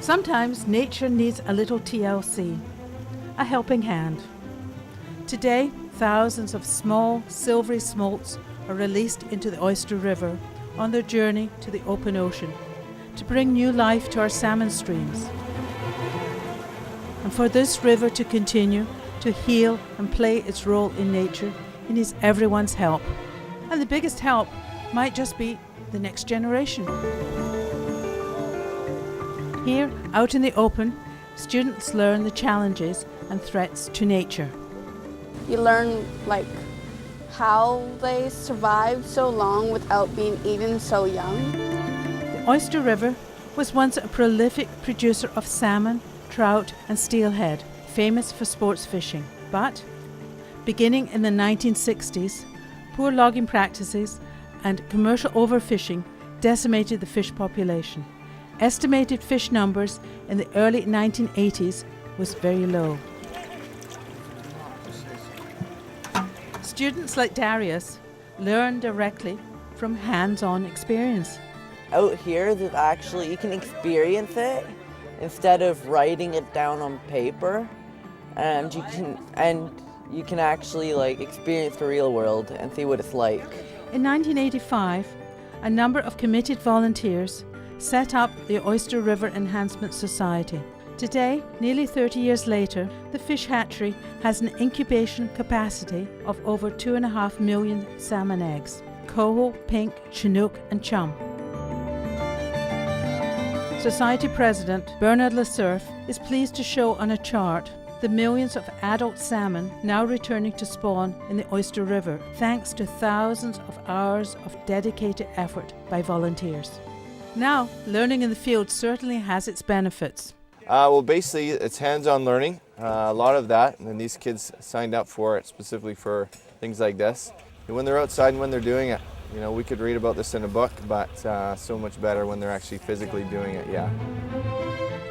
Sometimes nature needs a little TLC, a helping hand. Today, thousands of small, silvery smolts are released into the Oyster River on their journey to the open ocean to bring new life to our salmon streams. And for this river to continue to heal and play its role in nature, it needs everyone's help. And the biggest help might just be the next generation. Here, out in the open, students learn the challenges and threats to nature. You learn how they survived so long without being eaten so young. The Oyster River was once a prolific producer of salmon, trout and steelhead, famous for sports fishing. But, beginning in the 1960s, poor logging practices and commercial overfishing decimated the fish population. Estimated fish numbers in the early 1980s was very low. Students like Darius learn directly from hands-on experience. Out here, that actually you can experience it instead of writing it down on paper, and you can actually experience the real world and see what it's like. In 1985, a number of committed volunteers set up the Oyster River Enhancement Society. Today, nearly 30 years later, the fish hatchery has an incubation capacity of over 2.5 million salmon eggs, coho, pink, chinook and chum. Society President Bernard Lesurf is pleased to show on a chart the millions of adult salmon now returning to spawn in the Oyster River, thanks to thousands of hours of dedicated effort by volunteers. Now, learning in the field certainly has its benefits. Well, basically, it's hands-on learning, a lot of that, and these kids signed up for it specifically for things like this. And when they're outside and when they're doing it, we could read about this in a book, but so much better when they're actually physically doing it, yeah.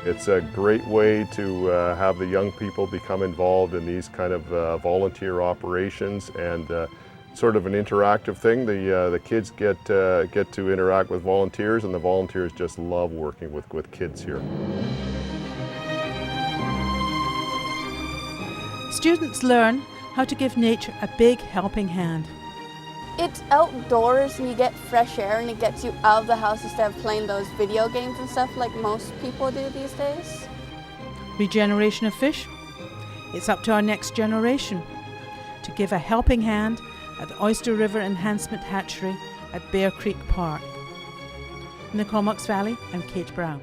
It's a great way to have the young people become involved in these kind of volunteer operations, and sort of an interactive thing. The kids get to interact with volunteers, and the volunteers just love working with kids here. Students learn how to give nature a big helping hand. It's outdoors and you get fresh air and it gets you out of the house instead of playing those video games and stuff like most people do these days. Regeneration of fish? It's up to our next generation to give a helping hand at the Oyster River Enhancement Hatchery at Bear Creek Park. In the Comox Valley, I'm Kate Brown.